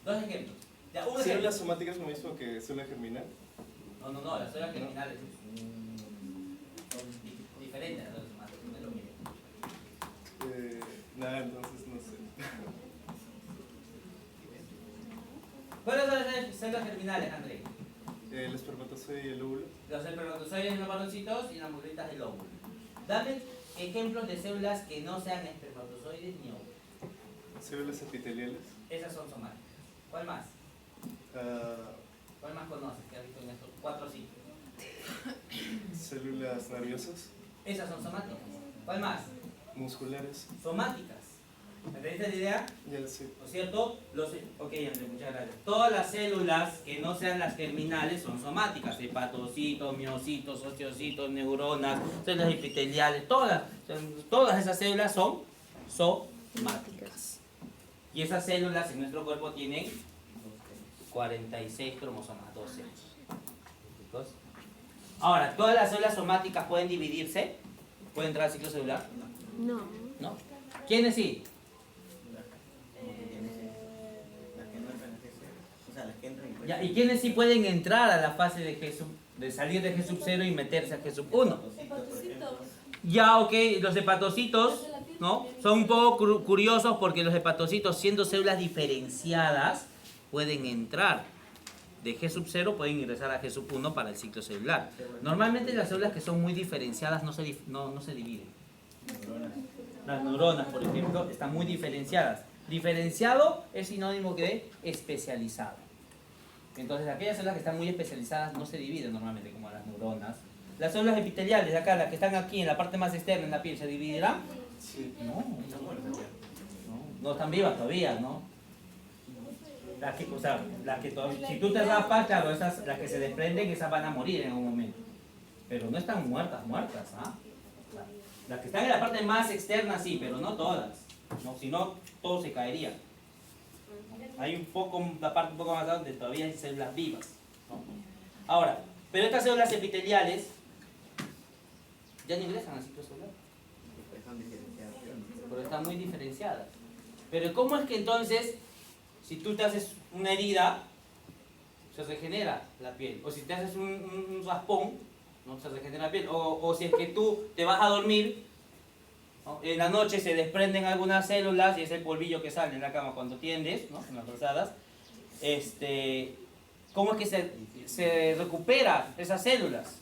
Dos ejemplos. Ya, un ejemplo. ¿Células somáticas es lo mismo que célula germinal? No, las células germinales son diferentes a las células somáticas, no es lo mismo. Nada, entonces no sé. ¿Cuáles son las células germinales, André? El espermatozoide y el óvulo. Los espermatozoides, los varoncitos y las mujercitas del óvulo. Dame ejemplos de células que no sean espermatozoides ni óvulos. Células epiteliales. Esas son somáticas. ¿Cuál más? ¿Cuál más conoces que has visto en estos 4 sitios? Células nerviosas. Esas son somáticas. ¿Cuál más? Musculares. Somáticas. ¿Me entendiste la idea? Ya lo sé. ¿No es cierto? Ok, André, muchas gracias. Todas las células que no sean las germinales son somáticas. Hepatocitos, miocitos, osteocitos, neuronas, células epiteliales, todas esas células son somáticas. Y esas células en nuestro cuerpo tienen 46 cromosomas, 12. ¿Chicos? Ahora, ¿todas las células somáticas pueden dividirse? ¿Pueden entrar al ciclo celular? No. ¿No? ¿Quiénes sí? Ya, ¿y quiénes sí pueden entrar a la fase de de salir de G sub 0 y meterse a G sub 1? Ya, ok, los hepatocitos, ¿no? Son un poco curiosos porque los hepatocitos, siendo células diferenciadas, pueden entrar de G sub 0, pueden ingresar a G sub 1 para el ciclo celular. Normalmente las células que son muy diferenciadas no se dividen. Las neuronas, por ejemplo, están muy diferenciadas. Diferenciado es sinónimo de especializado. Entonces, aquellas células que están muy especializadas no se dividen normalmente, como las neuronas. Las células epiteliales, de acá, las que están aquí en la parte más externa, en la piel, ¿se dividirán? Sí. No están vivas todavía, ¿no? Si tú te raspas, claro, las que se desprenden, esas van a morir en algún momento. Pero no están muertas, ¿ah? Las que están en la parte más externa, sí, pero no todas. No, si no, todo se caería. Hay la parte un poco más donde todavía hay células vivas, ¿no? Ahora, pero estas células epiteliales ya no ingresan al ciclo celular. Porque están muy diferenciadas. Pero ¿cómo es que entonces, si tú te haces una herida, se regenera la piel? O si te haces un raspón, no se regenera la piel. O si es que tú te vas a dormir, ¿no? En la noche se desprenden algunas células y es el polvillo que sale en la cama cuando tiendes, ¿no? En las brazadas. ¿Cómo es que se recupera esas células?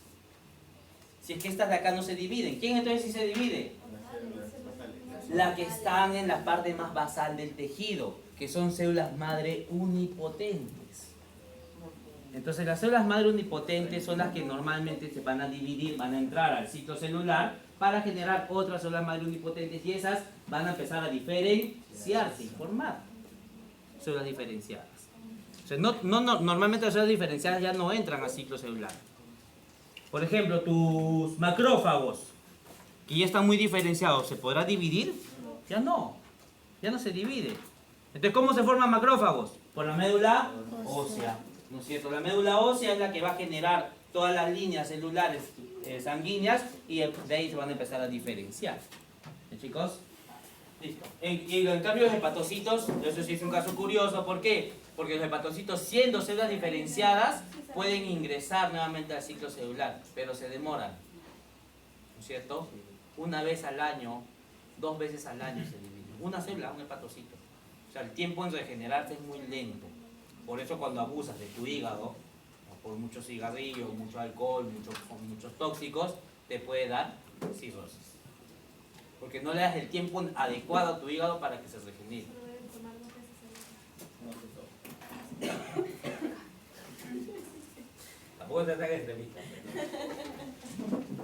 Si es que estas de acá no se dividen. ¿Quién entonces sí se divide? Las que están en la parte más basal del tejido, que son células madre unipotentes. Entonces las células madre unipotentes son las que normalmente se van a dividir, van a entrar al ciclo celular para generar otras células madre unipotentes y esas van a empezar a diferenciarse y formar células diferenciadas. O sea, normalmente las células diferenciadas ya no entran al ciclo celular. Por ejemplo, tus macrófagos, que ya están muy diferenciados, ¿se podrá dividir? Ya no se divide. Entonces, ¿cómo se forman macrófagos? Por la médula ósea, ¿no es cierto? La médula ósea es la que va a generar todas las líneas celulares sanguíneas y de ahí se van a empezar a diferenciar. ¿Sí, chicos? Listo. Y en cambio los hepatocitos, eso sí es un caso curioso, ¿por qué? Porque los hepatocitos, siendo células diferenciadas, pueden ingresar nuevamente al ciclo celular, pero se demoran, ¿no es cierto? Una vez al año, 2 veces al año se dividen. Una célula, un hepatocito. O sea, el tiempo en regenerarse es muy lento. Por eso cuando abusas de tu hígado, o por muchos cigarrillos, mucho alcohol, muchos tóxicos, te puede dar cirrosis. Porque no le das el tiempo adecuado a tu hígado para que se regenere. Tampoco te ataques de mitosis.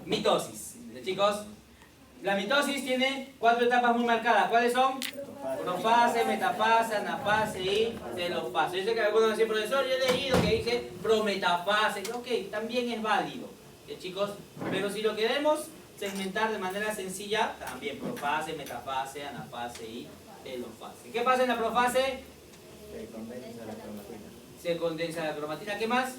Mitosis. Chicos, la mitosis tiene 4 etapas muy marcadas. ¿Cuáles son? Profase, metafase, anafase y telofase. Yo sé que algunos dicen, profesor, yo he leído que dice prometafase. Ok, también es válido, chicos. Pero si lo queremos segmentar de manera sencilla, también profase, metafase, anafase y telofase. ¿Qué pasa en la profase? Se condensa la cromatina. Se condensa la cromatina. ¿Qué más?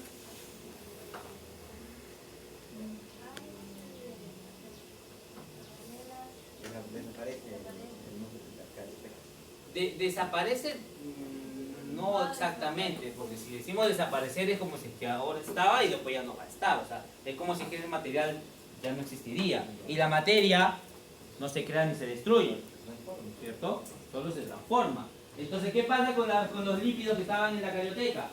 Desaparece el núcleo de la cara. Desaparece, No exactamente, porque si decimos desaparecer es como si que ahora estaba y después ya no va a estar. O sea, es como si que ese material ya no existiría. Y la materia no se crea ni se destruye, ¿cierto? Solo se transforma. Entonces, ¿qué pasa con los lípidos que estaban en la carioteca?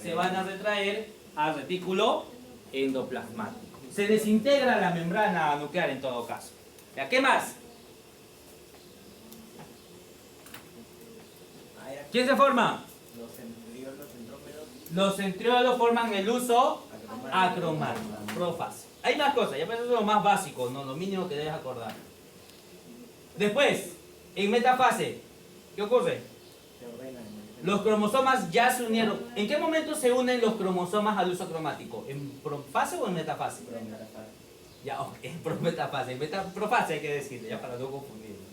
Se van a retraer al retículo endoplasmático. Se desintegra la membrana nuclear en todo caso. ¿Ya qué más? ¿Quién se forma? Los centriolos, centrómeros, Los centriolos forman el uso acromático, profase. Hay más cosas, ya pero eso es lo más básico, ¿no? Lo mínimo que debes acordar. Después, en metafase, ¿qué ocurre? se ordenan. Los cromosomas ya se unieron. ¿En qué momento se unen los cromosomas al uso cromático? ¿En profase o en metafase? Ya, ok, en prometafase. En profase hay que decirle, ya para no confundirnos.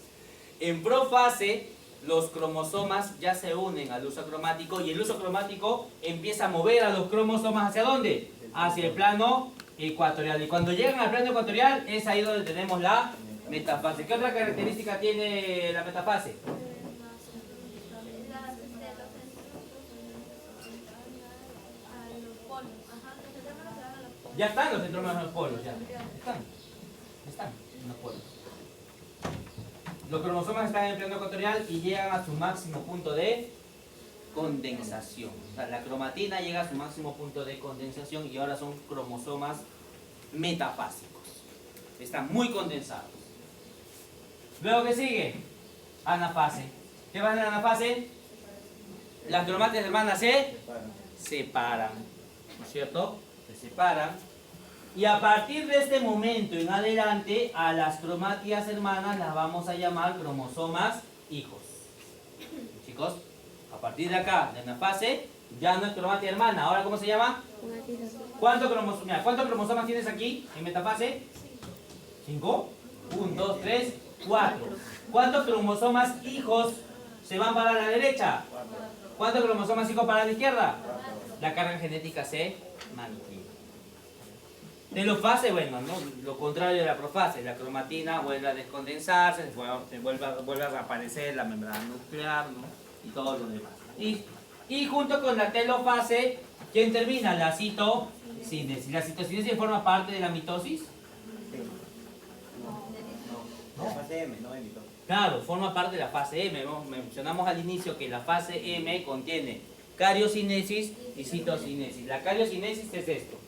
En profase, los cromosomas ya se unen al uso cromático y el uso cromático empieza a mover a los cromosomas ¿hacia dónde? Hacia el plano ecuatorial. Y cuando llegan al plano ecuatorial es ahí donde tenemos la metafase. ¿Qué otra característica tiene la metafase? Ya están los centrómeros en los polos, ya. Están en los polos. Los cromosomas están en el plano ecuatorial y llegan a su máximo punto de condensación. O sea, la cromatina llega a su máximo punto de condensación y ahora son cromosomas metafásicos. Están muy condensados. Luego, ¿qué sigue? Anafase. ¿Qué va en la anafase? Las cromátidas hermanas se separan. ¿No es cierto? Se separan. Y a partir de este momento en adelante, a las cromátidas hermanas las vamos a llamar cromosomas hijos. Chicos, a partir de acá, de la fase, ya no es cromatida hermana. ¿Ahora cómo se llama? ¿Cuántos cromosomas tienes aquí en metafase? 5. 1, 2, 3, 4. ¿Cuántos cromosomas hijos se van para la derecha? ¿Cuántos cromosomas hijos para la izquierda? La carga genética se mantiene. Telofase, bueno, ¿no? Lo contrario de la profase, la cromatina vuelve a descondensarse, vuelve a reaparecer la membrana nuclear, ¿no? Y todo lo demás. Y junto con la telofase, ¿quién termina? La citocinesis. ¿La citocinesis forma parte de la mitosis? No. La fase M, no de mitosis. Claro, forma parte de la fase M. Mencionamos al inicio que la fase M contiene cariocinesis y citocinesis. La cariocinesis es esto.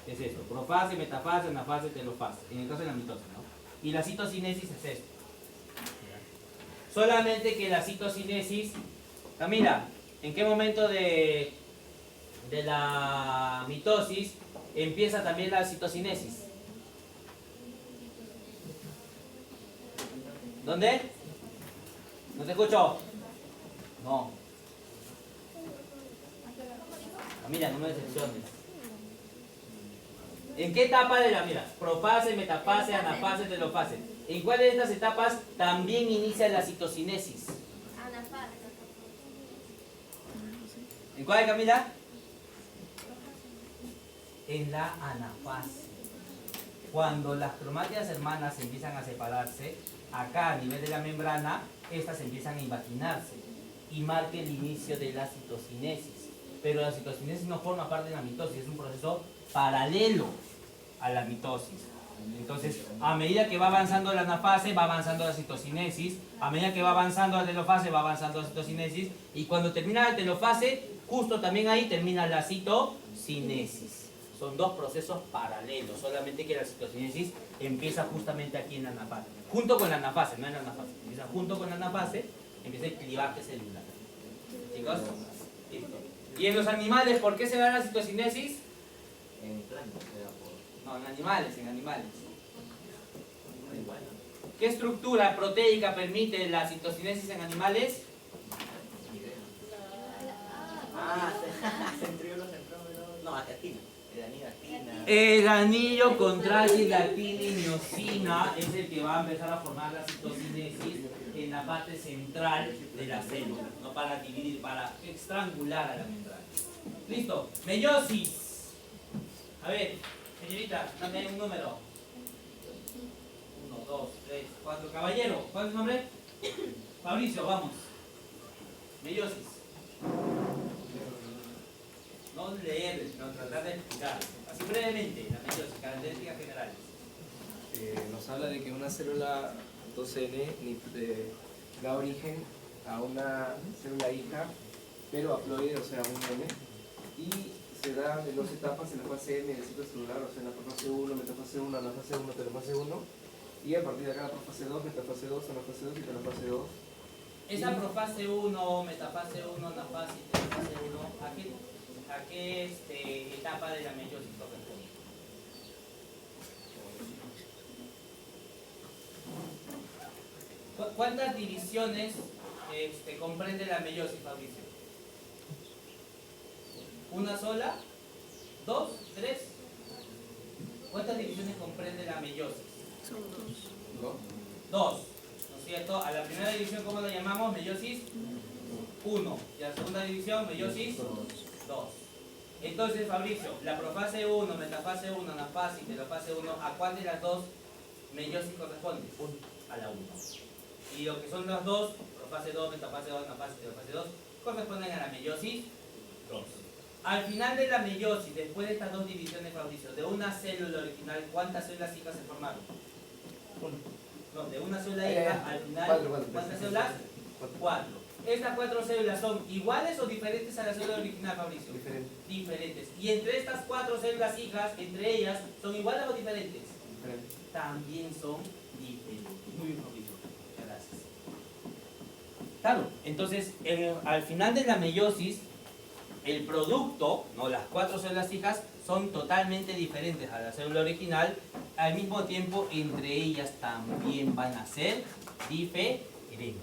Es esto, profase, metafase, anafase, telofase, en el caso de la mitosis, ¿no? Y la citocinesis es esto. Solamente que la citocinesis, Camila, ¿en qué momento de la mitosis empieza también la citocinesis? ¿Dónde? ¿No te escucho? No. Camila, no me decepciones. ¿En qué etapa de la mira? Profase, metafase, anafase, telofase. ¿En cuál de estas etapas también inicia la citocinesis? Anafase. ¿En cuál, Camila? En la anafase. Cuando las cromátidas hermanas empiezan a separarse, acá a nivel de la membrana, estas empiezan a invaginarse y marca el inicio de la citocinesis. Pero la citocinesis no forma parte de la mitosis, es un proceso paralelo a la mitosis. Entonces, a medida que va avanzando la anafase, va avanzando la citocinesis. A medida que va avanzando la telofase, va avanzando la citocinesis. Y cuando termina la telofase, justo también ahí termina la citocinesis. Son dos procesos paralelos, solamente que la citocinesis empieza justamente aquí en la anafase. Junto con la anafase, no en la anafase. Empieza junto con la anafase, empieza el clivaje celular. ¿Chicos? Listo. ¿Y en los animales por qué se da la citocinesis? En plantas se da por... No, en animales. ¿Qué estructura proteica permite la citocinesis en animales? Centriolos, centrómeros... No, actina. Actina. El anillo contráctil de actina y miosina es el que va a empezar a formar la citocinesis en la parte central de la célula, no para dividir, para estrangular a la membrana. ¿Listo? Meiosis. A ver, señorita, dame un número. 1, 2, 3, 4. Caballero, ¿cuál es su nombre? Fabricio, vamos. Meiosis. no leer, sino tratar de explicar. Así brevemente, la meiosis, características generales. Nos habla de que una célula 2N da origen a una célula hija, pero haploide, o sea, un N, y se da en dos etapas, en la fase M del ciclo celular, o sea, en la profase 1, metafase 1, anafase 1, telofase 1, y a partir de acá la profase 2, metafase 2, anafase 2 y telofase 2. Esa profase 1, metafase 1, anafase y telofase 1, ¿a qué etapa de la meiosis corresponde? ¿Cuántas divisiones comprende la meiosis, Fabricio? ¿Una sola? ¿Dos? ¿Tres? ¿Cuántas divisiones comprende la meiosis? ¿No? Dos, ¿no es cierto? A la primera división, ¿cómo la llamamos? Meiosis 1. Y a la segunda división, meiosis 2. Entonces, Fabricio, la profase 1, metafase 1, anafase y telofase 1, ¿a cuál de las dos meiosis corresponde? A la 1. Y lo que son las dos, profase 2, metafase 2, anafase y telofase 2, corresponden a la meiosis 2. Al final de la meiosis, después de estas dos divisiones, Fabricio, de una célula original, ¿cuántas células hijas se formaron? No, de una célula hija, al final, ¿cuántas células? 4. ¿Estas 4 células son iguales o diferentes a la célula original, Fabricio? Diferentes. Y entre estas 4 células hijas, entre ellas, ¿son iguales o diferentes? También son diferentes. Muy bien, Fabricio. Gracias. Claro, entonces, al final de la meiosis, el producto, ¿no? Las 4 células hijas, son totalmente diferentes a la célula original. Al mismo tiempo, entre ellas también van a ser diferentes.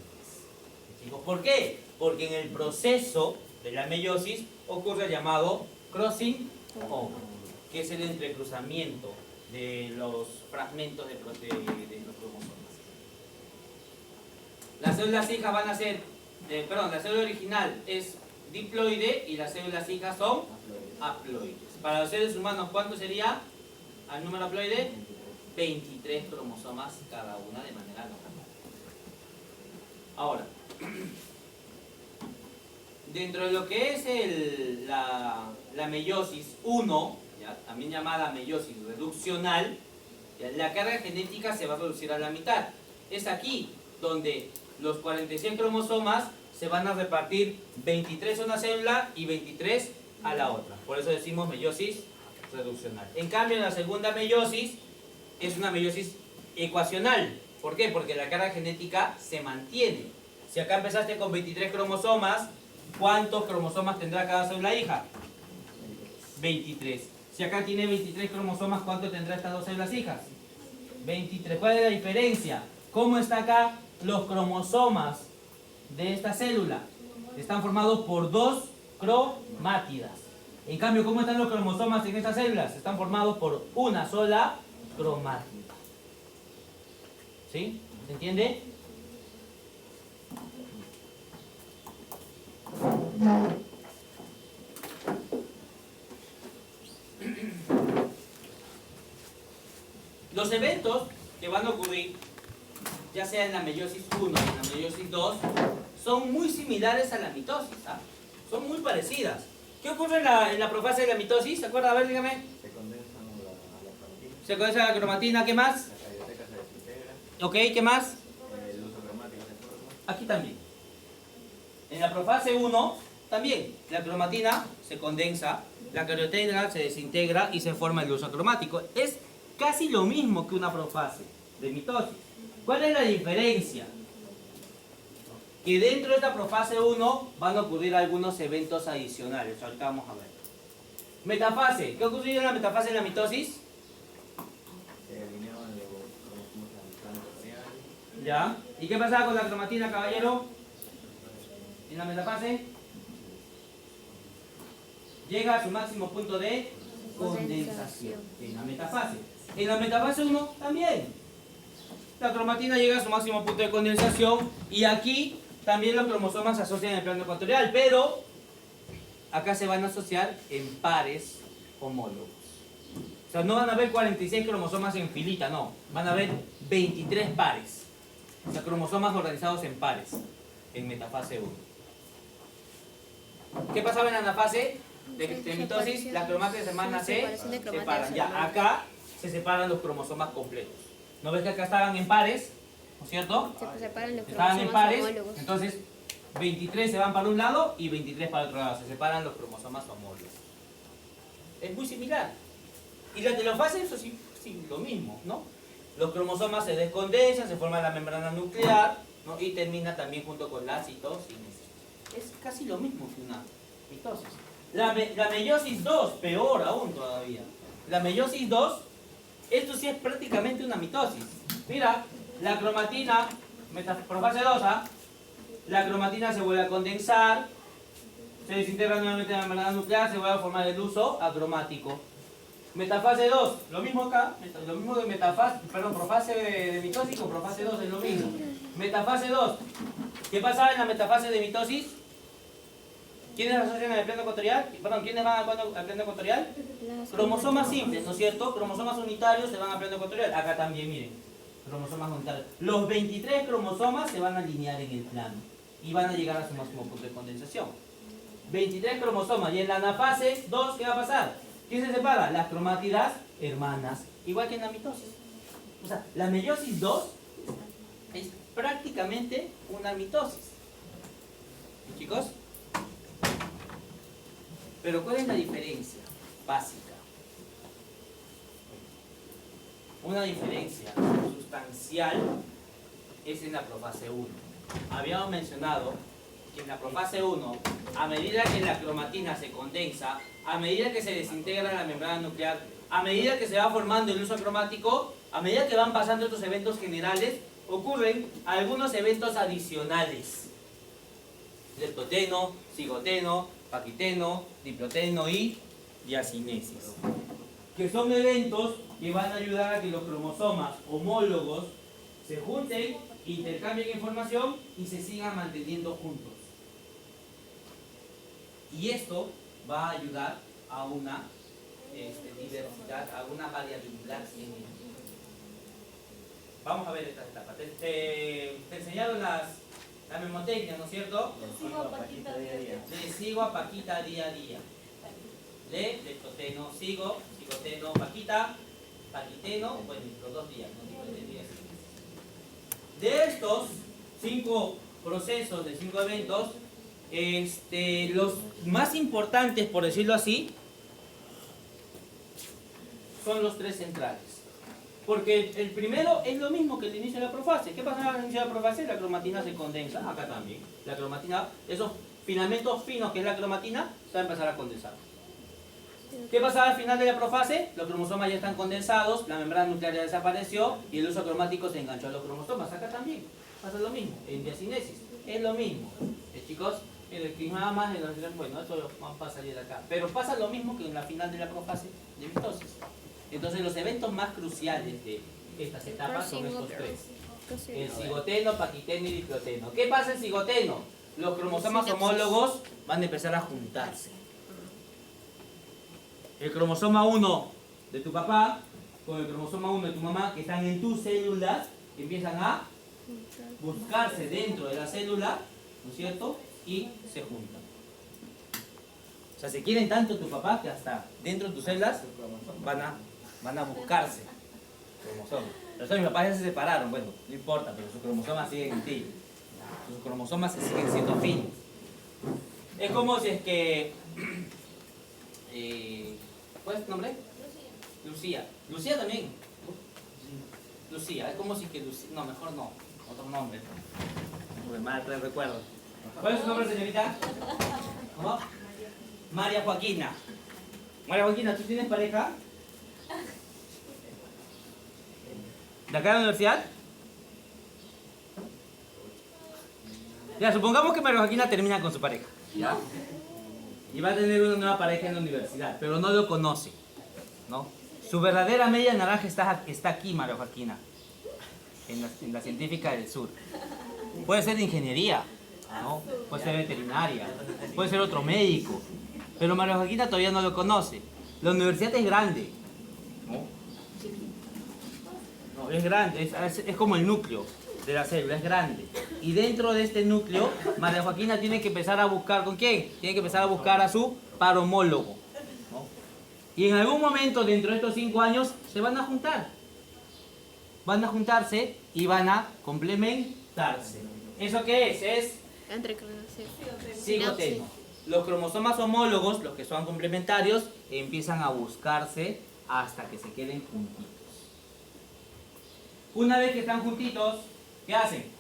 ¿Por qué? Porque en el proceso de la meiosis ocurre el llamado crossing over, que es el entrecruzamiento de los fragmentos de los cromosomas. Las células hijas van a ser, la célula original es diploide y las células hijas son haploides. Para los seres humanos, ¿cuánto sería al número haploide? 23 cromosomas cada una de manera normal. Ahora, dentro de lo que es la meiosis 1, ¿ya? También llamada meiosis reduccional, ¿ya? La carga genética se va a reducir a la mitad. Es aquí donde los 46 cromosomas se van a repartir 23 a una célula y 23 a la otra. Por eso decimos meiosis reduccional. En cambio, en la segunda meiosis es una meiosis ecuacional. ¿Por qué? Porque la carga genética se mantiene. Si acá empezaste con 23 cromosomas, ¿cuántos cromosomas tendrá cada célula hija? 23. Si acá tiene 23 cromosomas, ¿cuánto tendrá estas dos células hijas? 23. ¿Cuál es la diferencia? ¿Cómo está acá los cromosomas de esta célula? Están formados por 2 cromátidas. En cambio, ¿cómo están los cromosomas en estas células? Están formados por una sola cromátida. ¿Sí? ¿Se entiende? Los eventos que van a ocurrir, ya sea en la meiosis 1 o en la meiosis 2, son muy similares a la mitosis, ¿ah? Son muy parecidas. ¿Qué ocurre en la profase de la mitosis? ¿Se acuerda? A ver, dígame. Se condensa la cromatina. Se condensa la cromatina, ¿qué más? La carioteca se desintegra. Ok, ¿qué más? El uso cromático se forma. Aquí también. En la profase 1, también, la cromatina se condensa, la carioteca se desintegra y se forma el uso cromático. Es casi lo mismo que una profase de mitosis. ¿Cuál es la diferencia? Que dentro de esta profase 1 van a ocurrir algunos eventos adicionales. Ahorita vamos a ver. Metafase. ¿Qué ocurrió en la metafase de la mitosis? Se alineaban los cromosomos al plano terciario. ¿Ya? ¿Y qué pasaba con la cromatina, caballero? En la metafase llega a su máximo punto de condensación. En la metafase. En la metafase 1 también. La cromatina llega a su máximo punto de condensación y aquí también los cromosomas se asocian en el plano ecuatorial, pero acá se van a asociar en pares homólogos. O sea, no van a haber 46 cromosomas en filita, no. Van a haber 23 pares. O sea, cromosomas organizados en pares en metafase 1. ¿Qué pasaba en la anafase? de mitosis, las cromátidas hermanas se Separación de cromátidas separan. Ya, hermanas. acá se separan los cromosomas completos. ¿No ves que acá estaban en pares? ¿No es cierto? Se separan los Estaban en cromosomas pares, homólogos. entonces 23 se van para un lado y 23 para el otro lado. Se separan los cromosomas homólogos. Es muy similar. Y la telofase, eso sí, lo mismo, ¿no? Los cromosomas se descondensan, se forma la membrana nuclear, ¿no? Y termina también junto con la citosíntesis. Es casi lo mismo que una mitosis. La meiosis 2, peor aún todavía. La meiosis 2, esto sí es prácticamente una mitosis. Mira, la cromatina, profase 2, la cromatina se vuelve a condensar, se desintegra nuevamente en la membrana nuclear, se vuelve a formar el uso acromático. Metafase 2, lo mismo acá, lo mismo de metafase, perdón, profase de mitosis con profase 2 es lo mismo. Metafase 2, ¿qué pasaba en la metafase de mitosis? ¿Quiénes asocian al plano ecuatorial? Perdón, ¿quiénes van al plano ecuatorial? Cromosomas simples, ¿no es cierto? Cromosomas unitarios se van al plano ecuatorial. Acá también, miren, cromosomas unitarios. Los 23 cromosomas se van a alinear en el plano y van a llegar a su máximo punto de condensación. 23 cromosomas. Y en la anafase 2, ¿qué va a pasar? ¿Quién se separa? Las cromátidas hermanas, igual que en la mitosis. O sea, la meiosis 2 es prácticamente una mitosis. ¿Chicos? Pero ¿cuál es la diferencia básica? Una diferencia sustancial es en la profase 1. Habíamos mencionado que en la profase 1, a medida que la cromatina se condensa, a medida que se desintegra la membrana nuclear, a medida que se va formando el uso cromático, a medida que van pasando estos eventos generales, ocurren algunos eventos adicionales. Leptoteno, cigoteno, paquiteno, diploteno y diacinesis. Que son eventos que van a ayudar a que los cromosomas homólogos se junten, intercambien información y se sigan manteniendo juntos. Y esto va a ayudar a una diversidad, a una variabilidad en el. Vamos a ver estas etapas. Te enseñaron la memotecnia, ¿no es cierto? Le sigo a Paquita día a día. Le sigo a Paquita día a día. Leptoteno, cigoteno, Paquita, paquiteno, bueno, los 2 días, ¿no? De estos 5 procesos, de 5 eventos, los más importantes, por decirlo así, son los 3 centrales. Porque el primero es lo mismo que el inicio de la profase. ¿Qué pasa al inicio de la profase? La cromatina se condensa, acá también. La cromatina, esos filamentos finos que es la cromatina, se va a empezar a condensar. ¿Qué pasa al final de la profase? Los cromosomas ya están condensados, la membrana nuclear ya desapareció y el uso cromático se enganchó a los cromosomas. Acá también pasa lo mismo, en diacinesis, es lo mismo. Chicos, nada más, bueno, esto vamos a salir de acá. Pero pasa lo mismo que en la final de la profase de mitosis. Entonces los eventos más cruciales de estas etapas son estos 3. El cigoteno, paquiteno y diploteno. ¿Qué pasa en cigoteno? Los cromosomas homólogos van a empezar a juntarse. El cromosoma 1 de tu papá con el cromosoma 1 de tu mamá, que están en tus células, empiezan a buscarse dentro de la célula, ¿no es cierto? Y se juntan. O sea, se quieren tanto tu papá que hasta dentro de tus células van a buscarse cromosomas. Pero mis papás ya se separaron, bueno, no importa, pero sus cromosomas siguen en ti. Sus cromosomas se siguen siendo finos. Es como si es que... ¿cuál es tu nombre? Lucía. Lucía también. Lucía, es como si que Lucía... No, mejor no. Otro nombre. Muy mal, recuerdo. ¿Cuál es su nombre, señorita? ¿Cómo? María Joaquina. María Joaquina, ¿tú tienes pareja? ¿De acá de la universidad? Ya, supongamos que María Joaquina termina con su pareja, ¿ya? Y va a tener una nueva pareja en la universidad, pero no lo conoce, ¿no? Su verdadera media naranja está aquí, María Joaquina, en la científica del sur. Puede ser de ingeniería, ¿no? Puede ser veterinaria, puede ser otro médico, pero María Joaquina todavía no lo conoce. La universidad es grande, ¿no? No, es grande, es como el núcleo de la célula, es grande. Y dentro de este núcleo, María Joaquina tiene que empezar a buscar, ¿con quién? Tiene que empezar a buscar a su par homólogo, ¿no? Y en algún momento, dentro de estos 5 años, se van a juntar. Van a juntarse y van a complementarse. ¿Eso qué es? Es cigoteno. Los cromosomas homólogos, los que son complementarios, empiezan a buscarse hasta que se queden juntitos. Una vez que están juntitos, ¿qué hacen?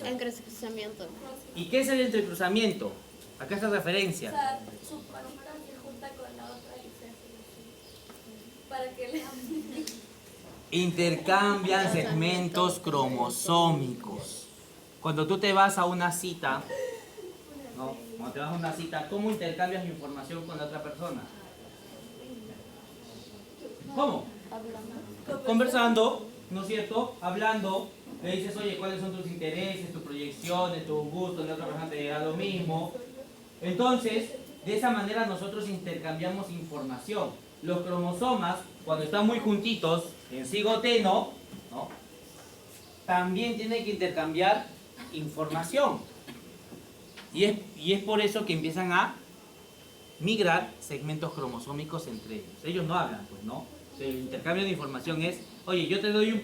Entrecruzamiento. ¿Y qué es el entrecruzamiento? Acá está referencia. O sea, su pareja se junta con la otra y se hace así. Para que le... Intercambian segmentos cromosómicos. Cuando tú te vas a una cita, ¿no? Cuando te vas a una cita, ¿cómo intercambias información con la otra persona? ¿Cómo? Conversando, ¿no es cierto? Hablando, le dices, oye, ¿cuáles son tus intereses, tus proyecciones, tus gustos? La otra persona te dirá lo mismo. Entonces, de esa manera nosotros intercambiamos información. Los cromosomas, cuando están muy juntitos, en cigoteno, ¿no? También tienen que intercambiar información. Y es por eso que empiezan a migrar segmentos cromosómicos entre ellos. Ellos no hablan, pues, ¿no? El intercambio de información es, oye, yo te doy un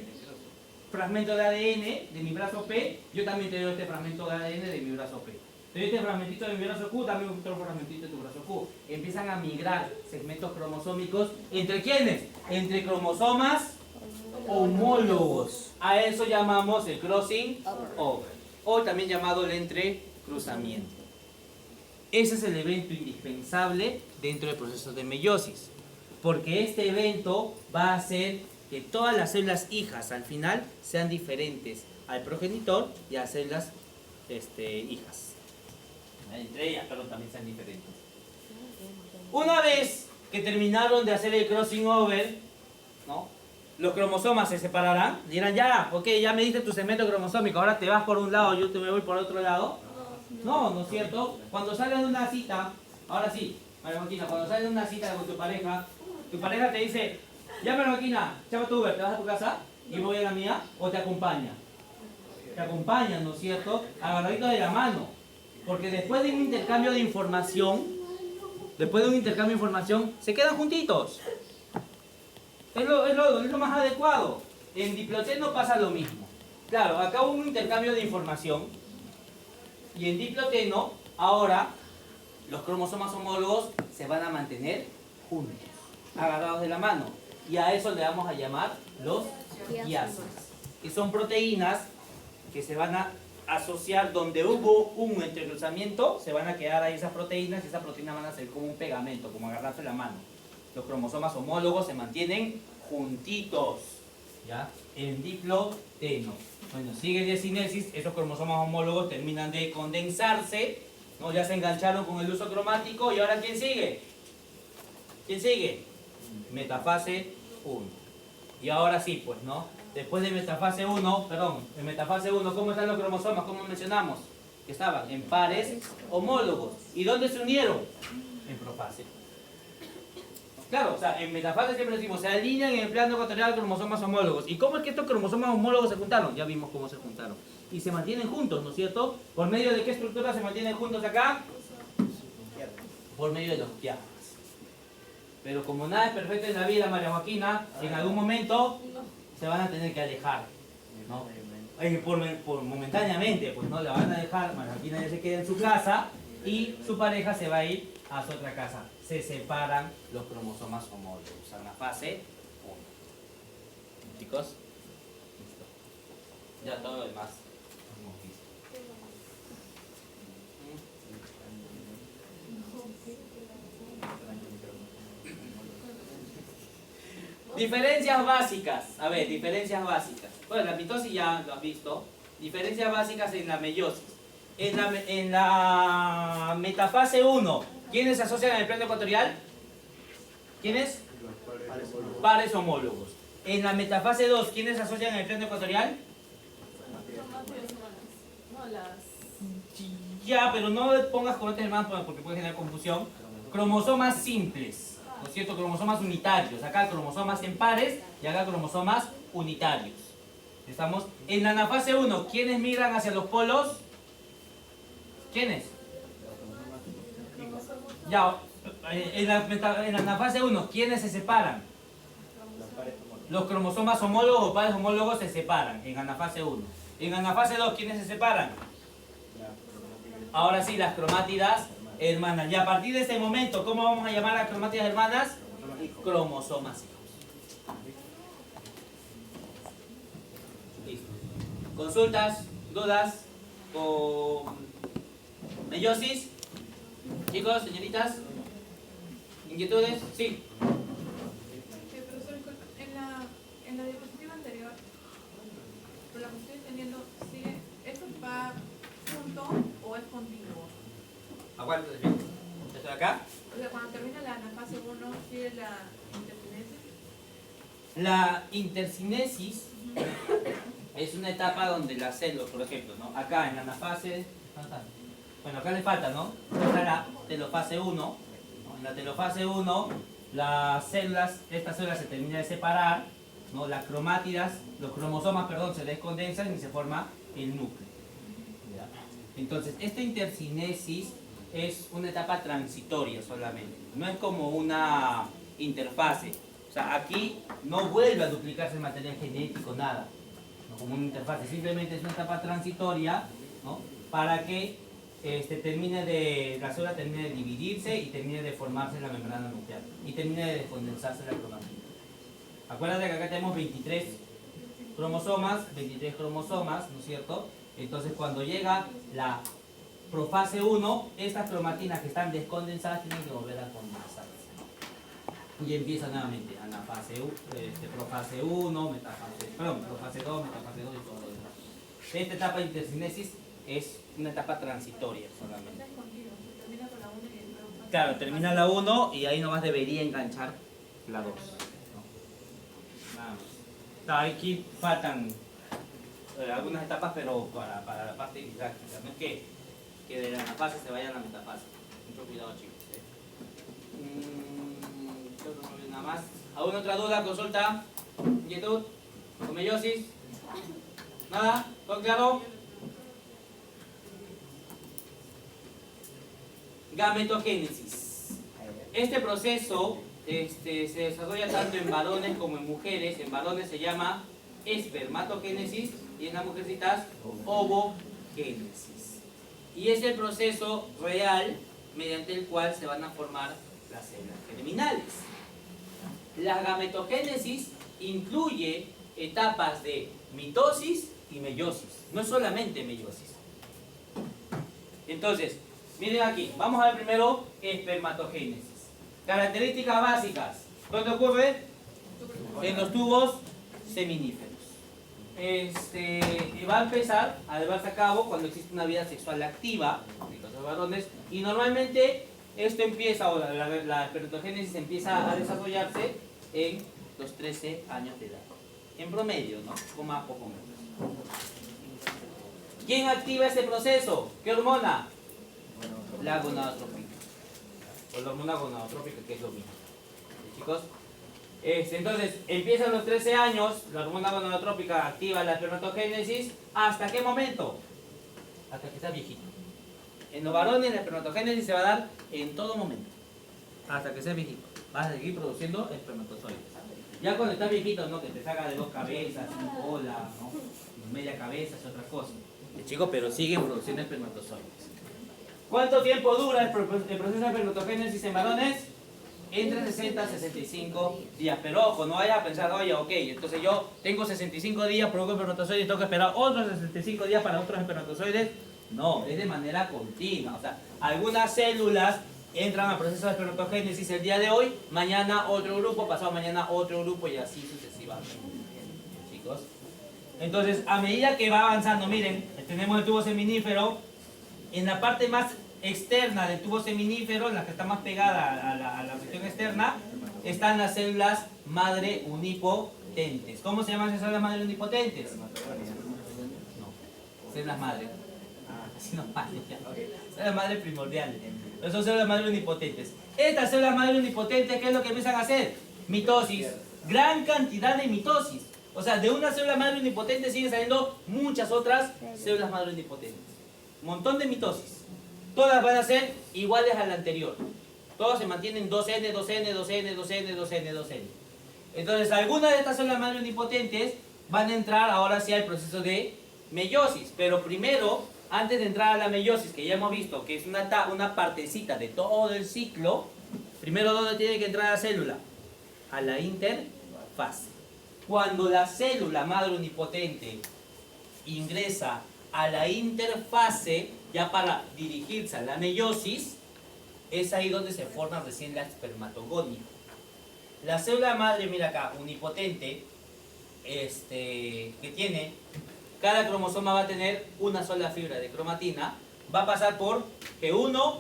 fragmento de ADN de mi brazo P, yo también te doy este fragmento de ADN de mi brazo P. Te doy este fragmentito de mi brazo Q, también otro fragmentito de tu brazo Q. Empiezan a migrar segmentos cromosómicos, ¿entre quiénes? Entre cromosomas homólogos. A eso llamamos el crossing over, o también llamado el entrecruzamiento. Ese es el evento indispensable dentro del proceso de meiosis, porque este evento va a hacer que todas las células hijas al final sean diferentes al progenitor y a células hijas. Entre ellas, pero también sean diferentes. Una vez que terminaron de hacer el crossing over, ¿no? Los cromosomas se separarán, dirán ya, ok, ya me diste tu segmento cromosómico, ahora te vas por un lado, yo te me voy por otro lado. No, ¿no es cierto? Cuando sales de una cita, ahora sí, María Joaquina, cuando sales de una cita con tu pareja te dice, ya María Joaquina, chava tu Uber, ¿te vas a tu casa y me voy a la mía? ¿O te acompaña? Te acompaña, ¿no es cierto? Agarradito de la mano. Porque después de un intercambio de información, se quedan juntitos. Es lo más adecuado. En diploteno pasa lo mismo. Claro, acá hubo un intercambio de información. Y en diploteno, ahora, los cromosomas homólogos se van a mantener juntos, agarrados de la mano. Y a eso le vamos a llamar los quiásidos, que son proteínas que se van a asociar donde hubo un entrecruzamiento, se van a quedar ahí esas proteínas y esas proteínas van a ser como un pegamento, como agarrarse la mano. Los cromosomas homólogos se mantienen juntitos, ¿ya? En diploteno. Bueno, sigue diacinesis, esos cromosomas homólogos terminan de condensarse, ¿no? Ya se engancharon con el uso cromático y ahora ¿quién sigue? ¿Quién sigue? Metafase 1. Y ahora sí, pues, ¿no? Después de metafase 1, en metafase 1, ¿cómo están los cromosomas? ¿Cómo mencionamos? Que estaban en pares homólogos. ¿Y dónde se unieron? En profase. Claro, o sea, en metafase siempre decimos, se alinean en el plano ecuatorial cromosomas homólogos. ¿Y cómo es que estos cromosomas homólogos se juntaron? Ya vimos cómo se juntaron. Y se mantienen juntos, ¿no es cierto? ¿Por medio de qué estructura se mantienen juntos acá? Por medio de los quiásidos. Pero como nada es perfecto en la vida, María Joaquina, en algún momento se van a tener que alejar, ¿no? Por momentáneamente, pues no la van a dejar, María Joaquina ya se queda en su casa y su pareja se va a ir a su otra casa. Se separan los cromosomas homólogos, anafase 1. ¿Chicos? Listo. Ya todo lo demás hemos visto. Diferencias básicas. A ver, diferencias básicas. Bueno, la mitosis ya lo has visto. Diferencias básicas en la meiosis. En la metafase 1, ¿quiénes se asocian en el plano ecuatorial? ¿Quiénes? Pares homólogos. En la metafase 2, ¿quiénes se asocian en el plano ecuatorial? Ya, pero no le pongas colores hermanos porque puede generar confusión. Cromosomas simples, ¿no es cierto? Cromosomas unitarios. Acá cromosomas en pares y acá cromosomas unitarios. Estamos en la anafase 1. ¿Quiénes migran hacia los polos? ¿Quiénes? Ya, en la anafase 1, ¿quiénes se separan? Los cromosomas homólogos o pares homólogos se separan en anafase 1. En anafase 2, ¿quiénes se separan? Ahora sí, las cromátidas hermanas. Y a partir de este momento, ¿cómo vamos a llamar a las cromátidas hermanas? Cromosomas hijos. Listo. ¿Consultas? ¿Dudas? ¿Con meiosis? Chicos, señoritas, ¿inquietudes? Sí. Profesor, en la diapositiva anterior, por la que estoy entendiendo, ¿sigue, ¿esto va junto o es continuo? ¿A cuál te refieres? ¿Esto de acá? O sea, cuando termina la anafase 1, ¿sigue la intercinesis? La intercinesis es una etapa donde las células, por ejemplo, ¿no? Acá en la anafase, bueno, acá le falta, ¿no? Está la telofase 1, ¿no? En la telofase 1, las células, estas células se terminan de separar, ¿no? Las cromátidas, los cromosomas, perdón, se descondensan y se forma el núcleo. ¿Ya? Entonces, esta intercinesis es una etapa transitoria solamente, no es como una interfase. O sea, aquí no vuelve a duplicarse el material genético, nada, no como una interfase, simplemente es una etapa transitoria, ¿no? Para que la célula termine de dividirse y termine de formarse la membrana nuclear y termine de descondensarse la cromática. Acuérdate que acá tenemos 23 cromosomas, ¿no es cierto? Entonces cuando llega la profase 1, estas cromatinas que están descondensadas tienen que volver a condensarse. Y empieza nuevamente anafase, profase 1, profase 2, metafase 2 y todo lo demás. Esta etapa de intercinesis es una etapa transitoria solamente. Es continuo, termina con la 1 y después... Claro, termina la 1 y ahí nomás debería enganchar la 2. Nada más. Aquí faltan algunas etapas, pero para la parte didáctica. No es que de la anafase se vaya a la metafase. Mucho cuidado, chicos. Creo que no hay nada más. ¿Alguna otra duda, consulta, inquietud, con meiosis? ¿Nada? ¿Todo claro? Gametogénesis. Este proceso se desarrolla tanto en varones como en mujeres. En varones se llama espermatogénesis y en las mujercitas ovogénesis. Y es el proceso real mediante el cual se van a formar las células germinales. La gametogénesis incluye etapas de mitosis y meiosis, no solamente meiosis. Entonces, miren aquí, vamos a ver primero espermatogénesis. Características básicas. ¿Dónde ocurre? En los tubos seminíferos. Va a empezar a llevarse a cabo cuando existe una vida sexual activa, en los varones, y normalmente esto empieza, o la espermatogénesis empieza a desarrollarse en los 13 años de edad. En promedio, ¿no? Poco más, poco menos. ¿Quién activa este proceso? ¿Qué hormona? La gonadotrópica. O la hormona gonadotrópica, que es lo mismo. ¿Sí, chicos? Entonces, empiezan los 13 años, la hormona gonadotrópica activa la espermatogénesis. ¿Hasta qué momento? Hasta que sea viejito. En los varones la espermatogénesis se va a dar en todo momento. Hasta que sea viejito. Vas a seguir produciendo espermatozoides. Ya cuando estás viejito, ¿no? Que te saca de 2 cabezas, una cola, ¿no? Media cabeza, es otra cosa. Chicos, pero siguen produciendo espermatozoides. ¿Cuánto tiempo dura el proceso de espermatogénesis en varones? Entre 60 a 65 días. Pero ojo, no vayas a pensar, oye, ok, entonces yo tengo 65 días, produzco espermatozoides y tengo que esperar otros 65 días para otros espermatozoides. No, es de manera continua. O sea, algunas células entran al proceso de espermatogénesis el día de hoy, mañana otro grupo, pasado mañana otro grupo y así sucesivamente. Chicos. Entonces, a medida que va avanzando, miren, tenemos el tubo seminífero. En la parte más externa del tubo seminífero, la que está más pegada a la región externa, están las células madre unipotentes. ¿Cómo se llaman esas células madre unipotentes? No, células madre. Así no vale ya. Células madre primordiales. Pero son células madre unipotentes. Estas células madre unipotentes, ¿qué es lo que empiezan a hacer? Mitosis. Gran cantidad de mitosis. O sea, de una célula madre unipotente siguen saliendo muchas otras células madre unipotentes. Montón de mitosis. Todas van a ser iguales a la anterior. Todas se mantienen 2N, 2N, 2N, 2N, 2N, 2N. Entonces, algunas de estas células madre unipotentes van a entrar ahora sí al proceso de meiosis. Pero primero, antes de entrar a la meiosis, que ya hemos visto que es una partecita de todo el ciclo, primero, ¿dónde tiene que entrar la célula? A la interfase. Cuando la célula madre unipotente ingresa a la interfase, ya para dirigirse a la meiosis, es ahí donde se forma recién la espermatogonia. La célula madre, mira acá, unipotente, que tiene, cada cromosoma va a tener una sola fibra de cromatina, va a pasar por G1,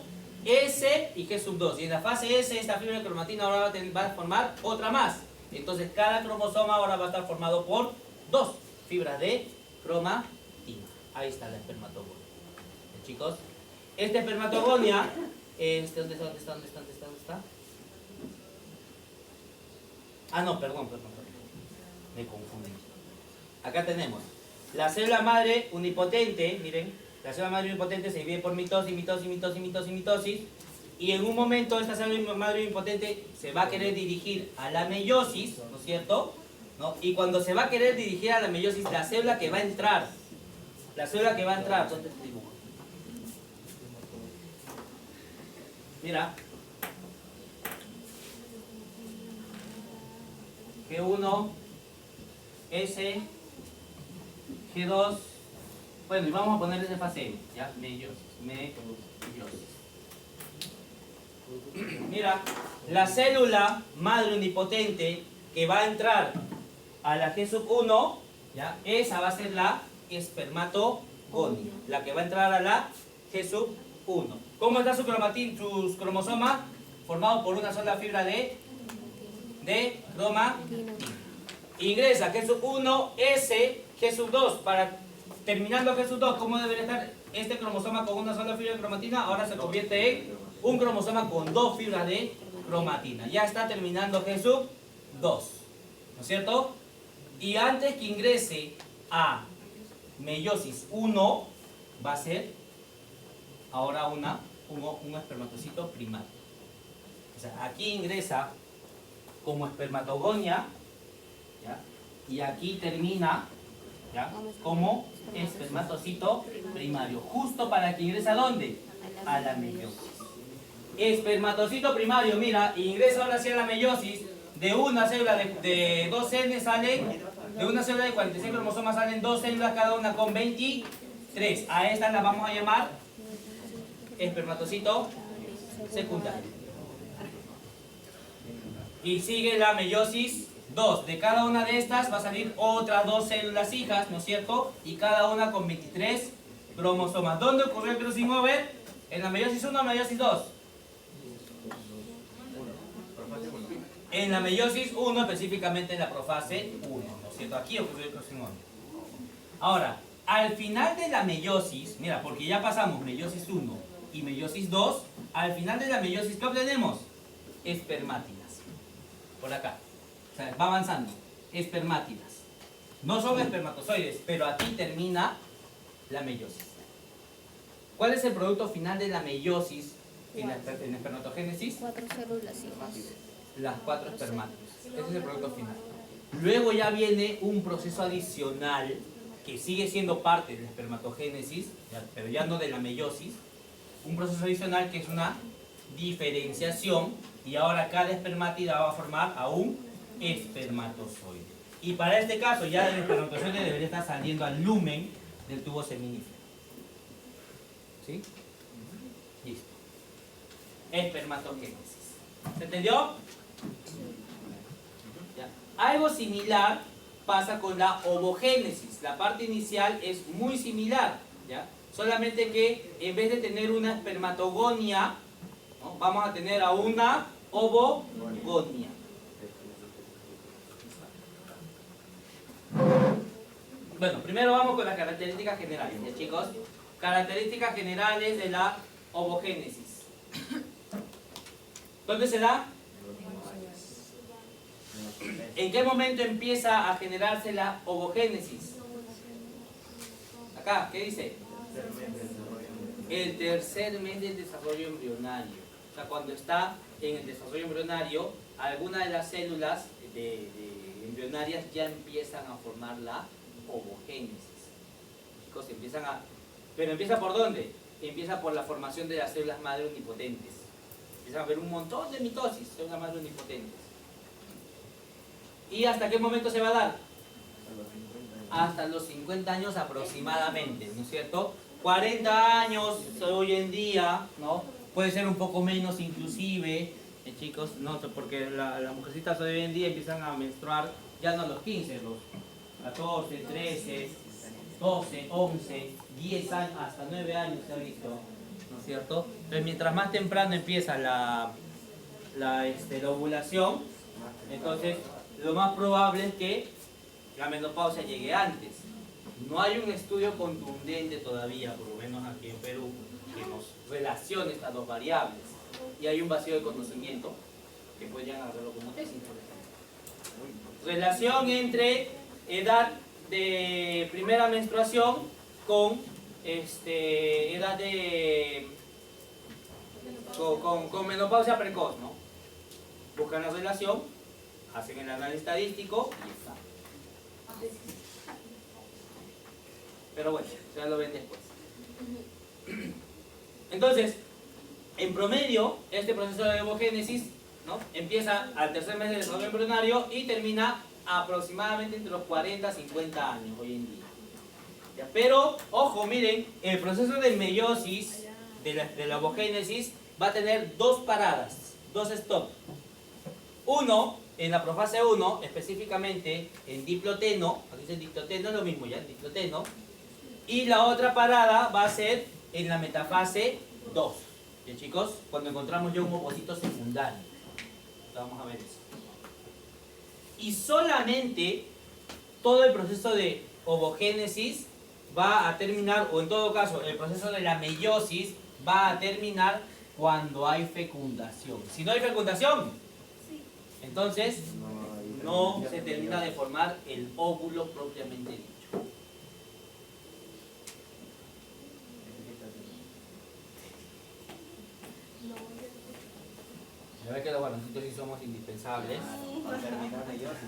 S y G2. Y en la fase S, esta fibra de cromatina ahora va a formar otra más. Entonces cada cromosoma ahora va a estar formado por 2 fibras de cromatina. Ahí está la espermatogonia. Chicos, esta espermatogonia, ¿dónde está? Ah, no, perdón. Me confundí. Acá tenemos la célula madre unipotente, miren, la célula madre unipotente se divide por mitosis. Y en un momento esta célula madre unipotente se va a querer dirigir a la meiosis, ¿no es cierto? ¿No? Y cuando se va a querer dirigir a la meiosis, la célula que va a entrar, ¿dónde te dibujo? Mira, G1, S, G2, bueno, y vamos a ponerle de fase M, ya, meiosis. Mira, la célula madre unipotente que va a entrar a la G1, ¿ya? Esa va a ser la espermatogonia, la que va a entrar a la G1. ¿Cómo está sus cromosomas? Formado por una sola fibra de cromatina. Ingresa G1, S, G2. Terminando G2, ¿cómo debería estar este cromosoma con una sola fibra de cromatina? Ahora se convierte en un cromosoma con 2 fibras de cromatina. Ya está terminando G2, ¿no es cierto? Y antes que ingrese a meiosis 1, va a ser ahora un espermatocito primario. O sea, aquí ingresa como espermatogonia, ¿ya? Y aquí termina, ¿ya? Como espermatocito primario. Justo para que ingrese ¿a dónde? A la meiosis. Espermatocito primario, mira, ingresa ahora hacia la meiosis. De una célula de 2N salen, de una célula de 46 cromosomas salen 2 células, cada una con 23. A estas las vamos a llamar espermatocito secundario. Y sigue la meiosis 2. De cada una de estas va a salir otras 2 células hijas, ¿no es cierto? Y cada una con 23 cromosomas. ¿Dónde ocurrió el crossing over? ¿En la meiosis 1 o meiosis 2? En la meiosis 1, específicamente en la profase 1, ¿no es cierto? Aquí ocurrió el crossing over. Ahora, al final de la meiosis, mira, porque ya pasamos meiosis 1 y meiosis 2, al final de la meiosis, ¿qué obtenemos? Espermátidas. Por acá. O sea, va avanzando. Espermátidas. No son espermatozoides, pero aquí termina la meiosis. ¿Cuál es el producto final de la meiosis en la espermatogénesis? 4 células hijas. Las 4 espermátidas. Ese es el producto final. Luego ya viene un proceso adicional que sigue siendo parte de la espermatogénesis, pero ya no de la meiosis. Un proceso adicional que es una diferenciación, y ahora cada espermátida va a formar a un espermatozoide. Y para este caso ya el espermatozoide debería estar saliendo al lumen del tubo seminífero. ¿Sí? Listo. Espermatogénesis. ¿Se entendió? ¿Ya? Algo similar pasa con la ovogénesis. La parte inicial es muy similar, ¿ya? Solamente que en vez de tener una espermatogonia, ¿no? Vamos a tener a una ovogonia. Bueno, primero vamos con las características generales, ¿ya, chicos? Características generales de la ovogénesis. ¿Dónde se da? ¿En qué momento empieza a generarse la ovogénesis? Acá, ¿qué dice? El tercer mes del desarrollo embrionario. O sea, cuando está en el desarrollo embrionario, algunas de las células de embrionarias ya empiezan a formar la ovogénesis. Chicos, ¿pero empieza por dónde? Empieza por la formación de las células madre unipotentes. Empiezan a haber un montón de mitosis, células madre unipotentes. ¿Y hasta qué momento se va a dar? Hasta los 50 años aproximadamente, ¿no es cierto? 40 años hoy en día, ¿no? Puede ser un poco menos inclusive, chicos, ¿no? Porque las mujercitas hoy en día empiezan a menstruar ya no a los 15, los 14, 13, 12, 11, 10 años, hasta 9 años se ha visto, ¿no es cierto? Entonces mientras más temprano empieza la ovulación, entonces lo más probable es que la menopausia llegue antes. No hay un estudio contundente todavía, por lo menos aquí en Perú, que nos relacione estas dos variables. Y hay un vacío de conocimiento que podrían hacerlo como tesis, por ejemplo. Relación entre edad de primera menstruación con edad de con menopausia precoz, ¿no? Buscan la relación, hacen el análisis estadístico y está. Pero bueno, ya lo ven después. Entonces, en promedio, este proceso de ovogénesis, ¿no? Empieza al tercer mes del desarrollo embrionario y termina aproximadamente entre los 40 y 50 años hoy en día. ¿Ya? Pero, ojo, miren, el proceso de meiosis de la ovogénesis va a tener dos paradas, dos stops. Uno, en la profase 1, específicamente en diploteno, aquí dice diploteno, es lo mismo ya, diploteno. Y la otra parada va a ser en la metafase 2. ¿Ya, chicos? Cuando encontramos ya un ovocito secundario. Vamos a ver eso. Y solamente todo el proceso de ovogénesis va a terminar, o en todo caso, el proceso de la meiosis va a terminar cuando hay fecundación. Si no hay fecundación, entonces no se termina de formar el óvulo propiamente dicho. Se ve que los varoncitos sí somos indispensables.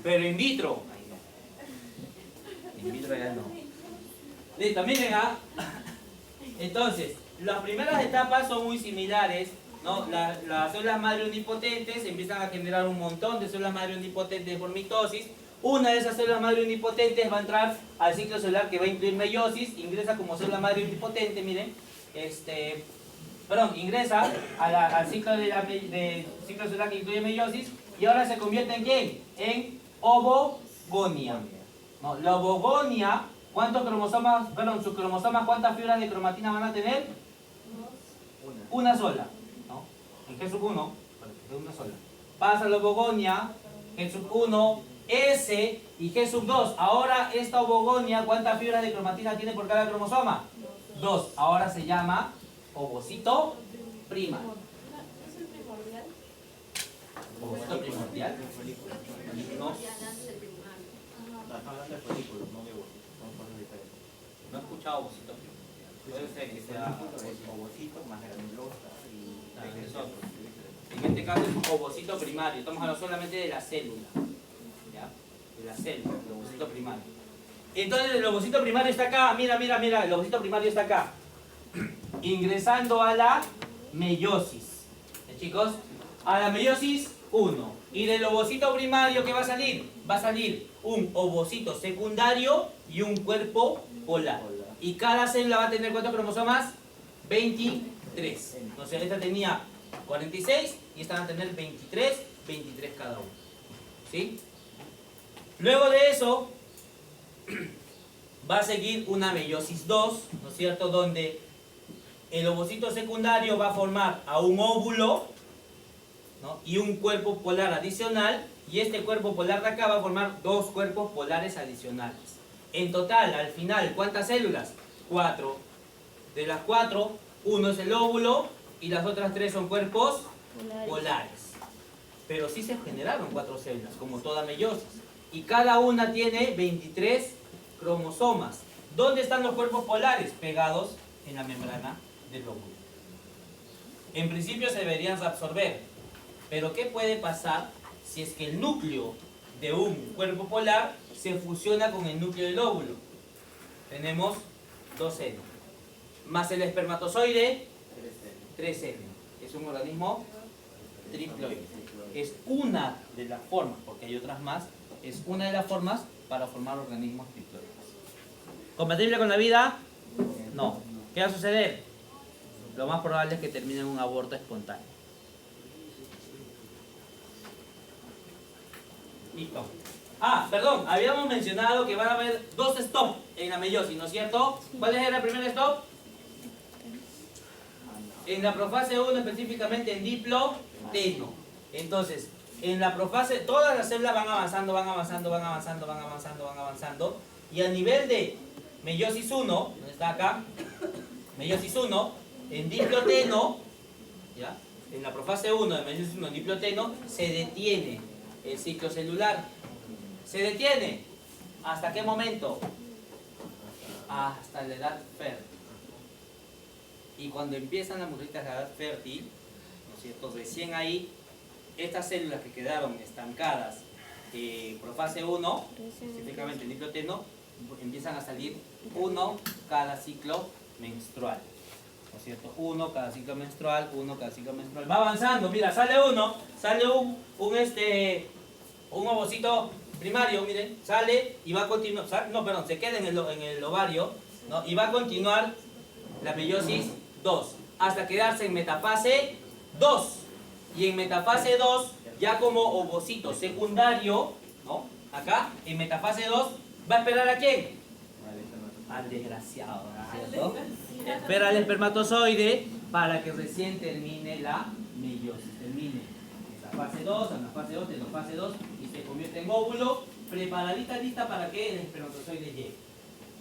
Pero in vitro. In vitro ya no. Listo, miren, entonces, las primeras etapas son muy similares, ¿no? Las células madre unipotentes empiezan a generar un montón de células madre unipotentes por mitosis. Una de esas células madre unipotentes va a entrar al ciclo celular que va a incluir meiosis, ingresa como célula madre unipotente, miren, ingresa al ciclo ciclo celular que incluye meiosis y ahora se convierte en ¿quién? En ovogonia. No, la ovogonia, ¿cuántos cromosomas, sus cromosomas, cuántas fibras de cromatina van a tener? Una sola, ¿no? En G1, una sola. Pasa la ovogonia, G1, S y G2. Ahora esta ovogonia, ¿cuántas fibras de cromatina tiene por cada cromosoma? 2. Ahora se llama ovocito primario. ¿Es el primordial? ¿Ovocito primordial? No. Estamos hablando de folículos, no de ovocitos. Son cosas diferentes. No he escuchado ovocito primordial. Puede ser que sea ovocito más granulosa y es otro. En este caso es un ovocito primario. Estamos hablando solamente de la célula. ¿Ya? De la célula, el ovocito primario. Entonces el ovocito primario está acá. Mira, el ovocito primario está acá. Ingresando a la meiosis. Chicos, a la meiosis 1. Y del ovocito primario, ¿qué va a salir? Va a salir un ovocito secundario y un cuerpo polar. Y cada célula va a tener ¿cuántos cromosomas? 23. Entonces esta tenía 46 y esta va a tener 23 cada uno. ¿Sí? Luego de eso va a seguir una meiosis 2, ¿no es cierto? Donde el ovocito secundario va a formar a un óvulo, ¿no? Y un cuerpo polar adicional, y este cuerpo polar de acá va a formar dos cuerpos polares adicionales. En total, al final, ¿cuántas células? 4. De las 4, uno es el óvulo y las otras 3 son cuerpos polares. pero sí se generaron 4 células, como toda meiosis. Y cada una tiene 23 cromosomas. ¿Dónde están los cuerpos polares? Pegados en la membrana del óvulo. En principio se deberían absorber, pero ¿qué puede pasar si es que el núcleo de un cuerpo polar se fusiona con el núcleo del óvulo? Tenemos 2 N, más el espermatozoide, 3 N. Es un organismo triploide. Es una de las formas, porque hay otras más, es una de las formas para formar organismos triploides. ¿Compatible con la vida? No. ¿Qué va a suceder? Lo más probable es que termine en un aborto espontáneo. Listo. Ah, perdón, habíamos mencionado que van a haber 2 stops en la meiosis, ¿no es cierto? ¿Cuál era el primer stop? En la profase 1, específicamente en diploteno. Entonces, en la profase, todas las células van avanzando, van avanzando, van avanzando, van avanzando, van avanzando. Y a nivel de meiosis 1, ¿dónde está acá? Meiosis 1, en diploteno, ¿ya? En la profase 1 de meiosis 1 en diploteno, se detiene el ciclo celular. ¿Se detiene? ¿Hasta qué momento? Hasta la edad fértil. Y cuando empiezan las mujercitas a la edad fértil, ¿no es cierto? Recién ahí, estas células que quedaron estancadas profase 1, específicamente en diploteno, empiezan a salir 1 cada ciclo menstrual. ¿No es cierto? 1 cada ciclo menstrual, 1 cada ciclo menstrual. Va avanzando, mira, sale un ovocito primario, miren, sale y va a continuar, se queda en el ovario, ¿no? Y va a continuar la meiosis 2, hasta quedarse en metafase 2. Y en metafase 2, ya como ovocito secundario, ¿no? Acá, en metafase 2, ¿va a esperar a quién? Al desgraciado, ¿cierto? Espera al espermatozoide para que recién termine la meiosis. Termine en la fase 2, en la fase 2, en la fase 2, y se convierte en óvulo, preparadita, lista para que el espermatozoide llegue.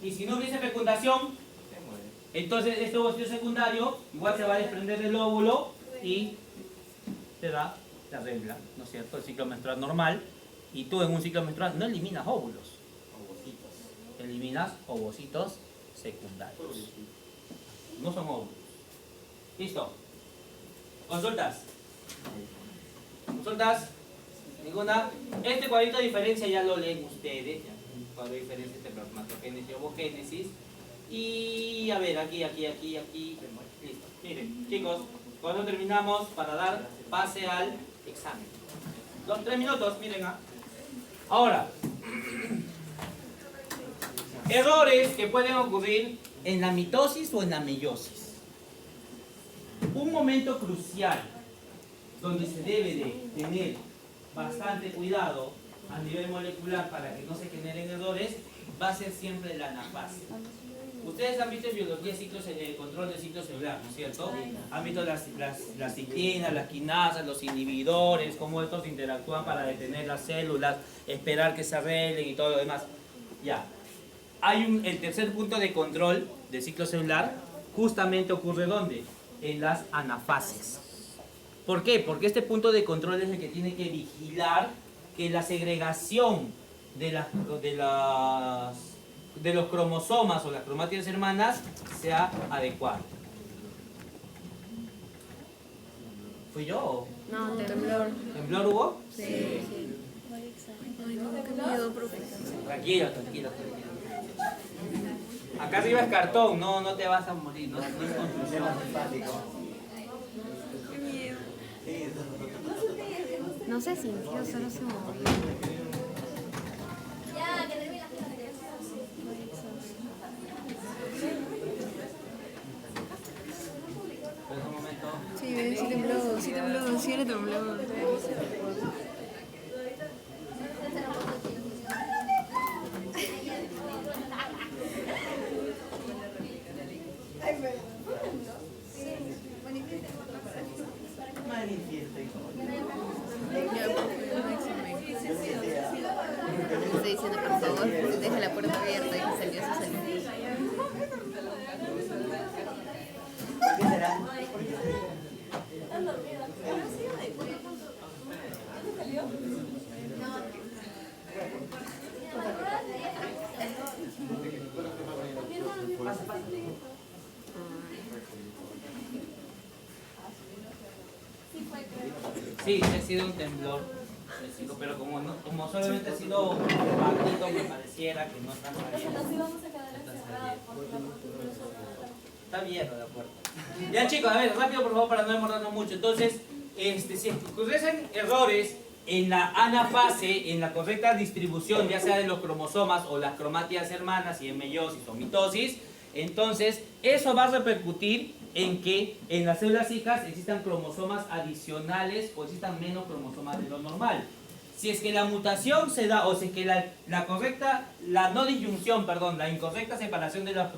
Y si no hubiese fecundación, entonces este ovocito secundario igual se va a desprender del óvulo y te da la regla, ¿no es cierto? El ciclo menstrual normal. Y tú en un ciclo menstrual no eliminas óvulos, eliminas ovocitos secundarios. No son óvulos. ¿Listo? ¿Consultas? ¿Consultas? ¿Ninguna? Este cuadrito de diferencia ya lo leen ustedes. Ya. Cuadro de diferencia entre plasmatogénesis y ovogénesis. Y a ver, aquí. Listo. Miren, chicos, cuando terminamos para dar pase al examen. 3 minutos, miren. Ahora, errores que pueden ocurrir en la mitosis o en la meiosis. Un momento crucial donde se debe de tener bastante cuidado a nivel molecular para que no se generen errores va a ser siempre la anafase. Ustedes han visto en biología ciclos, el control del ciclo celular, ¿no es cierto? Han visto las ciclinas, las quinasas, los inhibidores, cómo estos interactúan para detener las células, esperar que se arreglen y todo lo demás. Ya. Hay el tercer punto de control del ciclo celular, justamente ocurre ¿dónde? En las anafases. ¿Por qué? Porque este punto de control es el que tiene que vigilar que la segregación de los cromosomas o las cromátidas hermanas sea adecuada. ¿Fui yo? No, temblor. ¿Temblor hubo? Sí. Ay, no, qué miedo, profe. Tranquilo. Acá arriba es cartón, no te vas a morir, no es construcción. Qué miedo. No se sintió, solo se movió. Ya, que termine la clase. Espera un momento. Sí, ven, sí le tembló. Ya, profe, un examen. Estoy diciendo, por favor, deja la puerta abierta y salió. Están dormidos. Sí, ha sido un temblor. Pero como solamente ha sido un partido, me pareciera que no están bien. Así vamos a quedar encerrados. Está abierta la puerta. Ya chicos, a ver, rápido por favor para no demorarnos mucho. Entonces, si ocurriesen errores en la anafase, en la correcta distribución, ya sea de los cromosomas o las cromátidas hermanas, y en meiosis o mitosis, entonces eso va a repercutir en que en las células hijas existan cromosomas adicionales o existan menos cromosomas de lo normal. Si es que la mutación se da, o si es que la incorrecta separación de las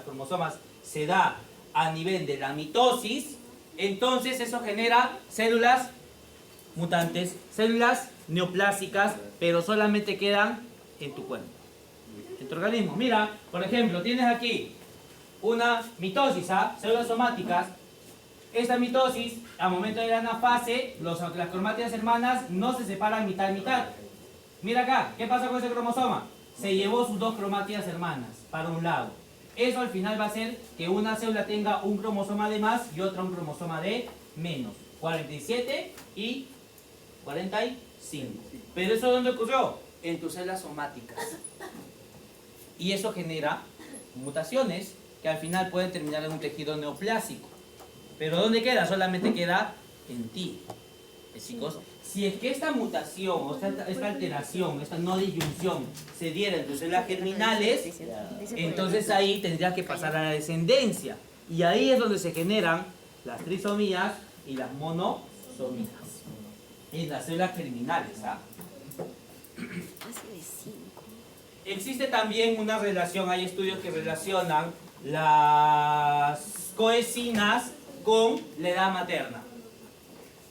cromosomas se da a nivel de la mitosis, entonces eso genera células mutantes, células neoplásicas, pero solamente quedan en tu cuerpo, en tu organismo. Mira, por ejemplo, tienes aquí una mitosis, células somáticas. Esta mitosis, al momento de la anafase, las cromátidas hermanas no se separan mitad. Mira acá, ¿qué pasa con ese cromosoma? Se llevó sus dos cromátidas hermanas para un lado. Eso al final va a hacer que una célula tenga un cromosoma de más y otra un cromosoma de menos. 47 y 45. ¿Pero eso dónde ocurrió? En tus células somáticas. Y eso genera mutaciones que al final pueden terminar en un tejido neoplásico. ¿Pero dónde queda? Solamente queda en ti. Chicos, si es que esta mutación, o esta alteración, esta no disyunción se diera en tus células germinales, entonces ahí tendría que pasar a la descendencia. Y ahí es donde se generan las trisomías y las monosomías. En las células germinales. Existe también una relación, hay estudios que relacionan las coecinas con la edad materna.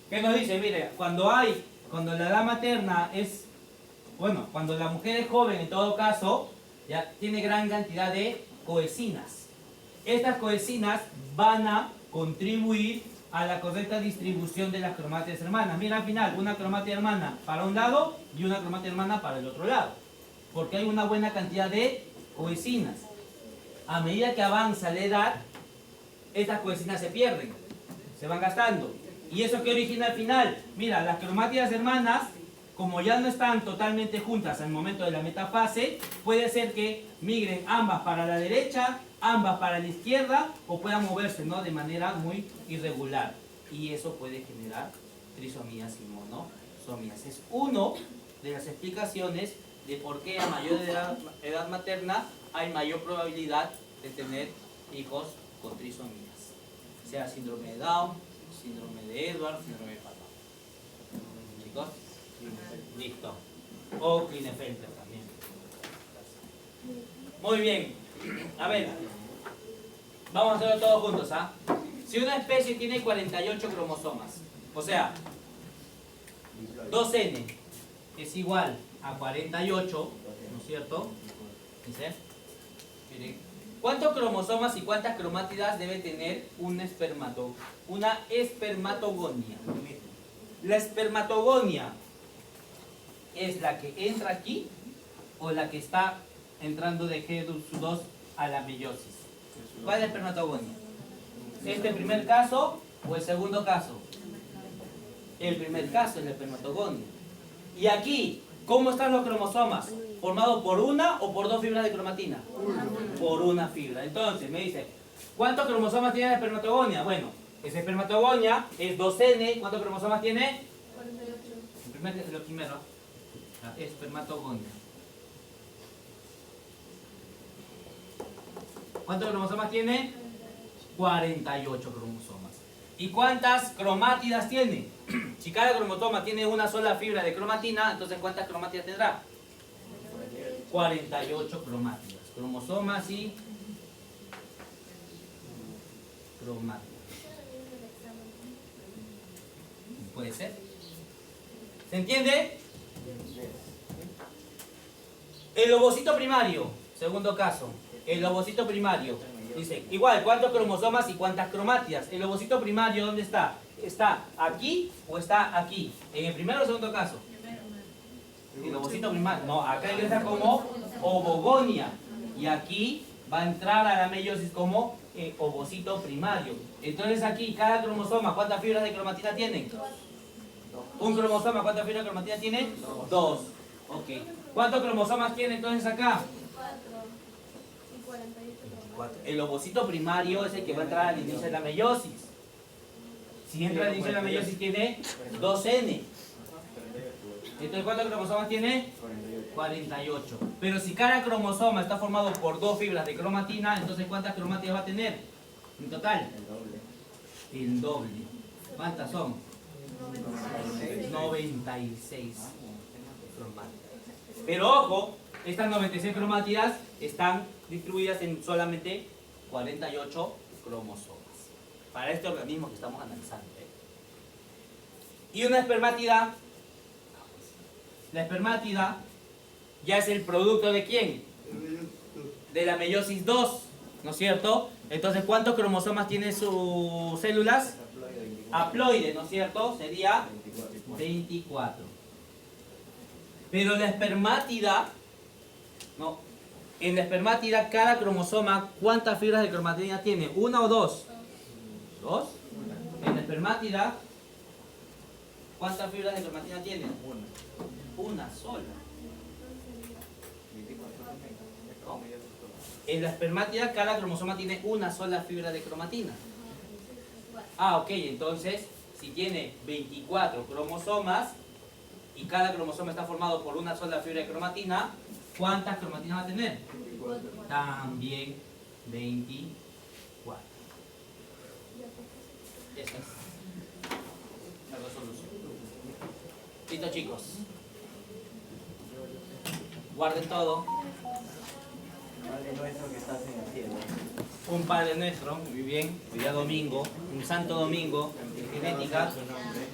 ¿Qué nos dice? Mire, cuando la edad materna es, cuando la mujer es joven en todo caso, ya tiene gran cantidad de coecinas. Estas coecinas van a contribuir a la correcta distribución de las cromátidas hermanas. Mira al final, una cromática hermana para un lado y una cromática hermana para el otro lado. Porque hay una buena cantidad de coecinas. A medida que avanza la edad, estas coecinas se pierden, se van gastando. ¿Y eso qué origina al final? Mira, las cromátidas hermanas, como ya no están totalmente juntas al momento de la metafase, puede ser que migren ambas para la derecha, ambas para la izquierda, o puedan moverse, ¿no?, de manera muy irregular. Y eso puede generar trisomías y monosomías. Es una de las explicaciones de por qué a mayor edad materna hay mayor probabilidad de tener hijos con trisomías. Sea síndrome de Down, síndrome de Edwards, síndrome de Paton. ¿Chicos? Listo. O Klinefelter también. Muy bien. A ver. Vamos a hacerlo todos juntos, Si una especie tiene 48 cromosomas, o sea, 2N es igual a 48, ¿no es cierto? Dice, miren, ¿cuántos cromosomas y cuántas cromátidas debe tener una espermatogonia? La espermatogonia es la que entra aquí o la que está entrando de G2 a la meiosis. ¿Cuál es la espermatogonia? ¿Este primer caso o el segundo caso? El primer caso es la espermatogonia. Y aquí, ¿cómo están los cromosomas? ¿Formados por una o por dos fibras de cromatina? Por una fibra. Entonces, me dice, ¿cuántos cromosomas tiene la espermatogonia? Bueno, esa espermatogonia es 2N. ¿Cuántos cromosomas tiene? 48. Lo primero, la espermatogonia. ¿Cuántos cromosomas tiene? 48 cromosomas. ¿Y cuántas cromátidas tiene? Si cada cromosoma tiene una sola fibra de cromatina, entonces ¿cuántas cromátidas tendrá? 48 cromátidas. Cromosomas y cromátidas. ¿Puede ser? ¿Se entiende? El ovocito primario, segundo caso. El ovocito primario. Dice, igual, ¿cuántos cromosomas y cuántas cromátidas? El ovocito primario, ¿dónde está? ¿Está aquí o está aquí? ¿En el primero o segundo caso? El ovocito primario. No, acá ingresa como ovogonia. Y aquí va a entrar a la meiosis como ovocito primario. Entonces aquí, cada cromosoma, ¿cuántas fibras de cromatina tienen? Un cromosoma, ¿cuántas fibras de cromatina tiene? 2. Ok. ¿Cuántos cromosomas tiene entonces acá? 4 y 48 cromosomas. El ovocito primario es el que va a entrar al inicio de la meiosis. Si entra al inicio de la meiosis tiene 2N. Entonces, ¿cuántos cromosomas tiene? 48. Pero si cada cromosoma está formado por 2 fibras de cromatina, entonces ¿cuántas cromátidas va a tener? En total. El doble. ¿Cuántas son? 96 cromátidas. Pero ojo, estas 96 cromátidas están distribuidas en solamente 48 cromosomas. Para este organismo que estamos analizando. Y una espermátida. La espermátida ya es el producto ¿de quién? De la meiosis 2, ¿no es cierto? Entonces, ¿cuántos cromosomas tiene sus células? Haploide, ¿no es cierto? Sería 24. Pero la espermátida, no, en la espermátida cada cromosoma, ¿cuántas fibras de cromatina tiene? ¿Una o dos? ¿Dos? En la espermátida, ¿cuántas fibras de cromatina tiene? Una sola. ¿No? En la espermátida cada cromosoma tiene una sola fibra de cromatina. Ah, ok, entonces si tiene 24 cromosomas y cada cromosoma está formado por una sola fibra de cromatina, ¿cuántas cromatinas va a tener? También 24. Esa es la resolución. Listo, chicos. Guarden todo. Padre nuestro que estás en el cielo. Un Padre Nuestro, muy bien, hoy día domingo, un santo domingo en genética.